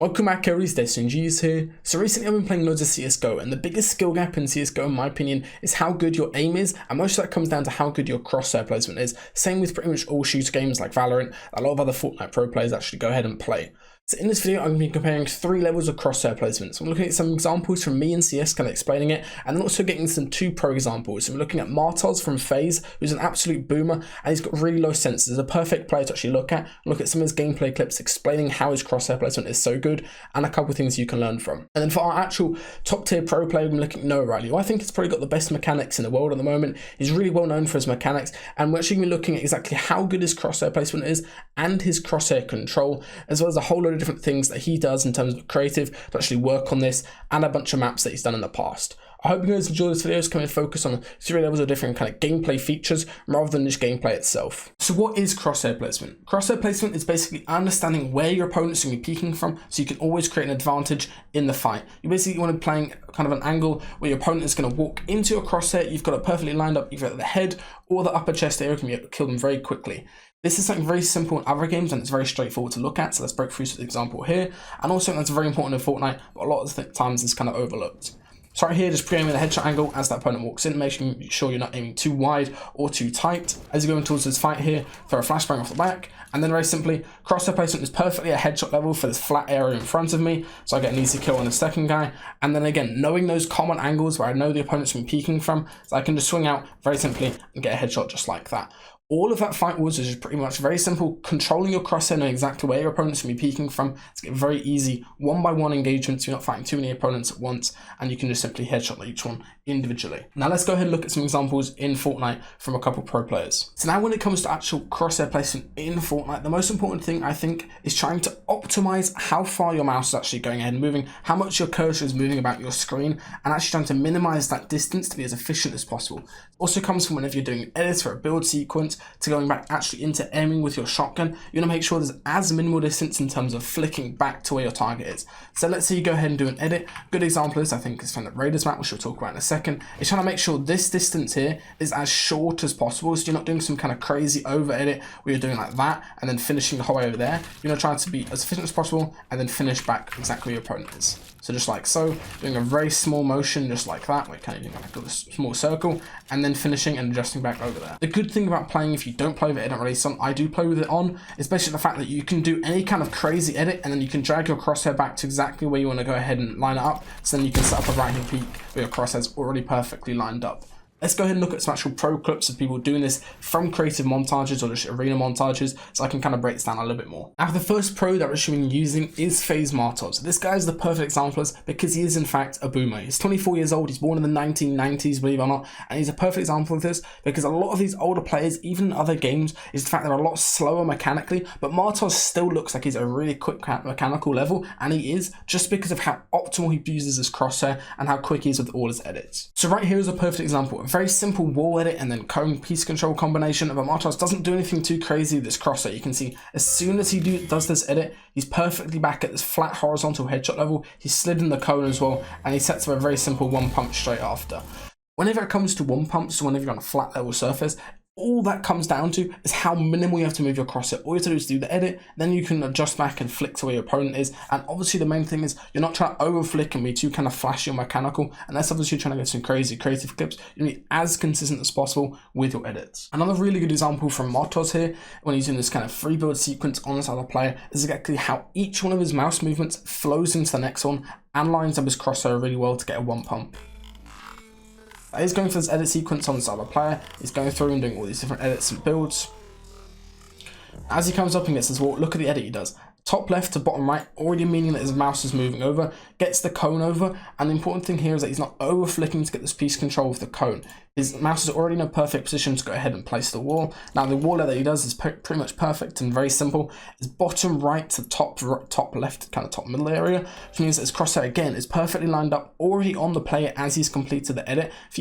Welcome back everybody, DestinysJesus here. So recently I've been playing loads of CSGO, and the biggest skill gap in CSGO in my opinion is how good your aim is, and most of that comes down to how good your crosshair placement is. Same with pretty much all shooter games like Valorant. A lot of other Fortnite pro players actually go ahead and play. So in this video, I'm going to be comparing 3 levels of crosshair placement. So I'm looking at some examples from me and CS, kind of explaining it, and then also getting some 2 pro examples. So I'm looking at Martoz from FaZe, who's an absolute boomer, and he's got really low senses. He's a perfect player to actually look at some of his gameplay clips explaining how his crosshair placement is so good, and a couple of things you can learn from. And then for our actual top tier pro player, I'm looking at Noahreyli, who I think has probably got the best mechanics in the world at the moment. He's really well known for his mechanics, and we're actually going to be looking at exactly how good his crosshair placement is, and his crosshair control, as well as a whole load of different things that he does in terms of creative to actually work on this, and a bunch of maps that he's done in the past. I hope you guys enjoy this video. It's going to focus on 3 levels of different kind of gameplay features rather than just gameplay itself. So what is crosshair placement? Crosshair placement is basically understanding where your opponent's going to be peeking from, so you can always create an advantage in the fight. You basically want to be playing kind of an angle where your opponent is going to walk into your crosshair. You've got it perfectly lined up either at the head or the upper chest area, can be able to kill them very quickly. This is something very simple in other games and it's very straightforward to look at, so let's break through to the example here. And also that's very important in Fortnite, but a lot of the times it's kind of overlooked. So right here, just pre-aiming the headshot angle as that opponent walks in, making sure you're not aiming too wide or too tight. As you're going towards this fight here, throw a flashbang off the back, and then very simply, crosshair placement is perfectly at headshot level for this flat area in front of me, so I get an easy kill on the second guy. And then again, knowing those common angles where I know the opponent's been peeking from, so I can just swing out very simply and get a headshot just like that. All of that fight was just pretty much very simple, controlling your crosshair, knowing exactly where your opponent's going to be peeking from. It's get very easy one-by-one engagements. You're not fighting too many opponents at once, and you can just simply headshot each one individually. Now let's go ahead and look at some examples in Fortnite from a couple pro players. So now when it comes to actual crosshair placement in Fortnite, the most important thing I think is trying to optimize how far your mouse is actually going ahead and moving, how much your cursor is moving about your screen, and actually trying to minimize that distance to be as efficient as possible. It also comes from whenever you're doing edits for a build sequence, to going back actually into aiming with your shotgun, you want to make sure there's as minimal distance in terms of flicking back to where your target is. So let's say you go ahead and do an edit. Good example is, I think, is from the Raiders map, which we'll talk about in a second. It's trying to make sure this distance here is as short as possible, so you're not doing some kind of crazy over edit where you're doing like that and then finishing the whole way over there. You're not trying to be as efficient as possible and then finish back exactly where your opponent is. So just like so, doing a very small motion just like that, we're kind of doing like a small circle, and then finishing and adjusting back over there. The good thing about playing, if you don't play with edit release on, I do play with it on, is basically the fact that you can do any kind of crazy edit and then you can drag your crosshair back to exactly where you want to go ahead and line it up, so then you can set up a right hand peak where your crosshair's already perfectly lined up. Let's go ahead and look at some actual pro clips of people doing this from creative montages or just arena montages, so I can kind of break this down a little bit more. Now the first pro that we're actually using is FaZe Martoz. This guy is the perfect example because he is in fact a boomer. He's 24 years old, he's born in the 1990s, believe it or not, and he's a perfect example of this because a lot of these older players, even in other games, is the fact they're a lot slower mechanically, but Martoz still looks like he's at a really quick mechanical level, and he is, just because of how optimal he uses his crosshair and how quick he is with all his edits. So right here is a perfect example. Very simple wall edit and then cone piece control combination, but Martoz doesn't do anything too crazy with this crosshair. You can see as soon as he does this edit, he's perfectly back at this flat horizontal headshot level. He's slid in the cone as well, and he sets up a very simple one pump straight after. Whenever it comes to one pumps, so whenever you're on a flat level surface, all that comes down to is how minimal you have to move your crosshair. All you have to do is do the edit, then you can adjust back and flick to where your opponent is. And obviously the main thing is you're not trying to over flick and be too kind of flashy or mechanical, unless obviously you're trying to get some crazy creative clips. You need to be as consistent as possible with your edits. Another really good example from Martoz here, when he's doing this kind of free build sequence on this other player, is exactly how each one of his mouse movements flows into the next one and lines up his crosshair really well to get a one pump. He's going for this edit sequence on this other player. He's going through and doing all these different edits and builds. As he comes up and gets this wall, look at the edit he does. Top left to bottom right, already meaning that his mouse is moving over, gets the cone over, and the important thing here is that he's not over flicking to get this piece control of the cone. His mouse is already in a perfect position to go ahead and place the wall. Now the wall that he does is pretty much perfect and very simple. It's bottom right to top left, kind of top middle area, which means that his crosshair again is perfectly lined up already on the player as he's completed the edit. If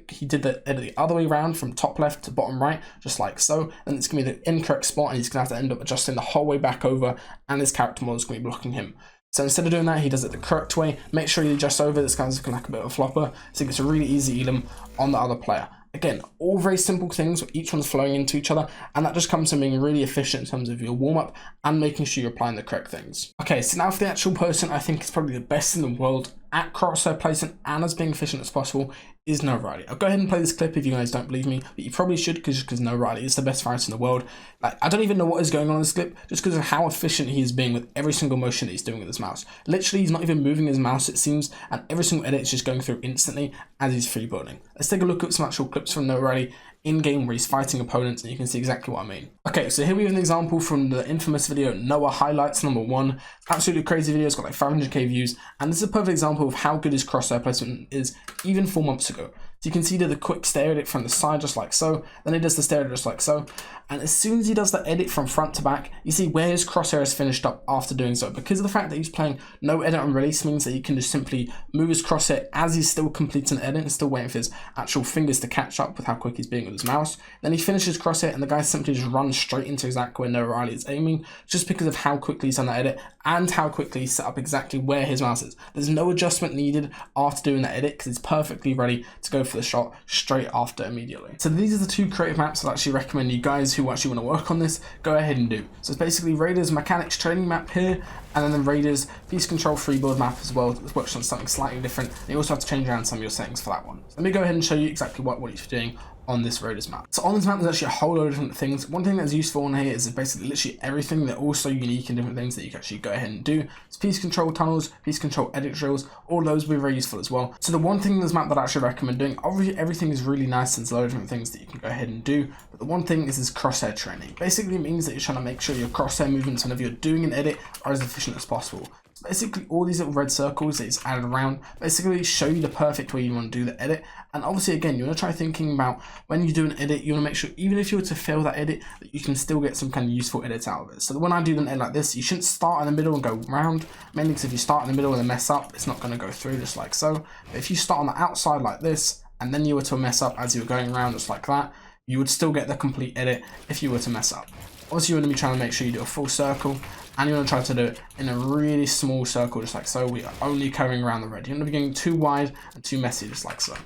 he did the edit the other way around from top left to bottom right, just like so, then it's going to be the incorrect spot and he's going to have to end up adjusting the whole way back over, and his character model is going to be blocking him. So instead of doing that, he does it the correct way. Make sure you adjust over. This guy's looking like a bit of a flopper. So it's a really easy elim on the other player. Again, all very simple things, each one's flowing into each other, and that just comes from being really efficient in terms of your warm-up and making sure you're applying the correct things. Okay, so now for the actual person I think is probably the best in the world at crosshair placement and as being efficient as possible is Noahreyli. I'll go ahead and play this clip if you guys don't believe me, but you probably should because Noahreyli is the best fighter in the world. Like, I don't even know what is going on in this clip just because of how efficient he is being with every single motion that he's doing with his mouse. Literally, he's not even moving his mouse, it seems, and every single edit is just going through instantly as he's freeboarding. Let's take a look at some actual clips from Noahreyli in-game where he's fighting opponents and you can see exactly what I mean. Okay, so here we have an example from the infamous video Noah Highlights #1. Absolutely crazy video, it's got like 500k views, and this is a perfect example of how good his crosshair placement is even 4 months ago. So you can see he did a quick stare edit from the side just like so, then he does the stare edit just like so, and as soon as he does the edit from front to back, you see where his crosshair is finished up after doing so. Because of the fact that he's playing no edit on release means that he can just simply move his crosshair as he's still completing an edit and still waiting for his actual fingers to catch up with how quick he's being with his mouse. Then he finishes crosshair and the guy simply just runs straight into exactly where Noahreyli is aiming, just because of how quickly he's done that edit and how quickly he's set up exactly where his mouse is. There's no adjustment needed after doing that edit because he's perfectly ready to go for the shot straight after immediately. So these are the 2 creative maps I'd actually recommend you guys who actually want to work on this go ahead and do. So it's basically Raiders mechanics training map here, and then the Raiders piece control freeboard map as well, that works on something slightly different. And you also have to change around some of your settings for that one. So let me go ahead and show you exactly what you're doing on this Raiders map. So on this map there's actually a whole load of different things. One thing that's useful on here is basically literally everything. They're also unique and different things that you can actually go ahead and do. So piece control tunnels, piece control edit drills, all those will be very useful as well. So the one thing in this map that I actually recommend doing, obviously everything is really nice and there's a lot of different things that you can go ahead and do, but the one thing is this crosshair training. Basically it means that you're trying to make sure your crosshair movements whenever you're doing an edit are as efficient as possible. Basically all these little red circles that is added around basically show you the perfect way you want to do the edit. And obviously again, you want to try thinking about when you do an edit, you want to make sure even if you were to fail that edit, that you can still get some kind of useful edit out of it. So when I do an edit like this, you shouldn't start in the middle and go round, mainly because if you start in the middle and mess up, it's not going to go through just like so. But if you start on the outside like this and then you were to mess up as you were going around just like that, you would still get the complete edit if you were to mess up. Obviously you want to be trying to make sure you do a full circle, and you want to try to do it in a really small circle just like so. We are only covering around the red. You don't want to be getting too wide and too messy just like so.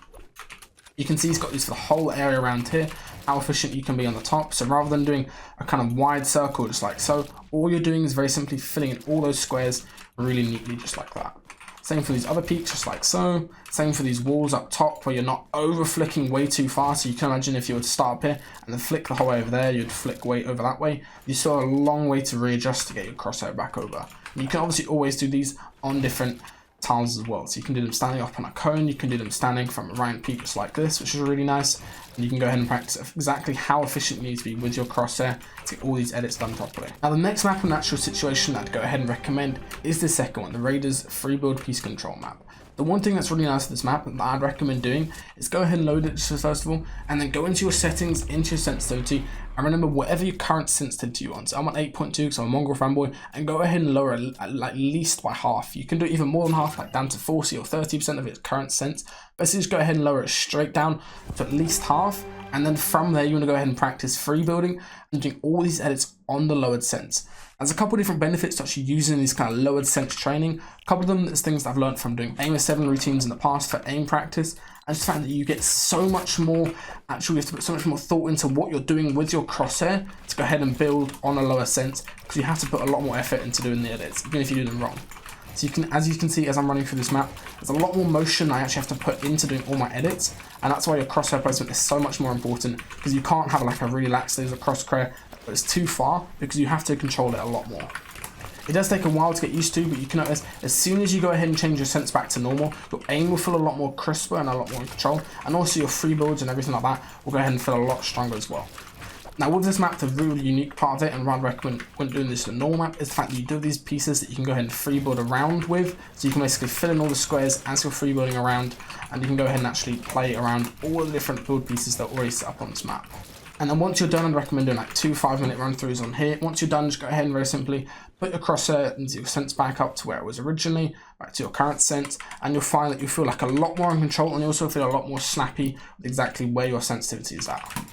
You can see he's got these for the whole area around here, how efficient you can be on the top. So rather than doing a kind of wide circle just like so, all you're doing is very simply filling in all those squares really neatly just like that. Same for these other peaks, just like so. Same for these walls up top where you're not over flicking way too far. So you can imagine if you were to start up here and then flick the whole way over there, you'd flick way over that way. You still have a long way to readjust to get your crosshair back over. And you can obviously always do these on different tiles as well. So you can do them standing up on a cone, you can do them standing from a round peak just like this, which is really nice. And you can go ahead and practice exactly how efficient you need to be with your crosshair to get all these edits done properly. Now the next map in the actual situation that I'd go ahead and recommend is the second one, the Raiders freeboard piece control map. The one thing that's really nice with this map that I'd recommend doing is go ahead and load it just first of all, and then go into your settings, into your sensitivity, and remember whatever your current sensitivity you want. So I'm on 8.2 because I'm a mongrel fanboy, and go ahead and lower it at least by half. You can do even more than half, like down to 40 or 30% of its current sense. Basically just go ahead and lower it straight down to at least half, and then from there you want to go ahead and practice freebuilding and doing all these edits on the lowered sense. There's a couple of different benefits to actually using these kind of lowered sense training. A couple of them is things that I've learned from doing aim of 7 routines in the past for aim practice. I just found that you get so much more, actually you have to put so much more thought into what you're doing with your crosshair to go ahead and build on a lower sense, because you have to put a lot more effort into doing the edits, even if you do them wrong. So you can, as you can see as I'm running through this map, there's a lot more motion I actually have to put into doing all my edits, and that's why your crosshair placement is so much more important, because you can't have like a really lax laser crosshair but it's too far, because you have to control it a lot more. It does take a while to get used to, but you can notice as soon as you go ahead and change your sense back to normal, your aim will feel a lot more crisper and a lot more in control, and also your free builds and everything like that will go ahead and feel a lot stronger as well. Now with this map, the really unique part of it, and what I'd recommend when doing this in a normal map, is the fact that you do these pieces that you can go ahead and free build around with, so you can basically fill in all the squares as you're free building around, and you can go ahead and actually play around all the different build pieces that are already set up on this map. And then once you're done, I'd recommend doing like 2 5-minute run throughs on here. Once you're done, just go ahead and very simply put your crosshair and your sense back up to where it was originally, back to your current sense, and you'll find that you feel like a lot more in control, and you also feel a lot more snappy with exactly where your sensitivity is at.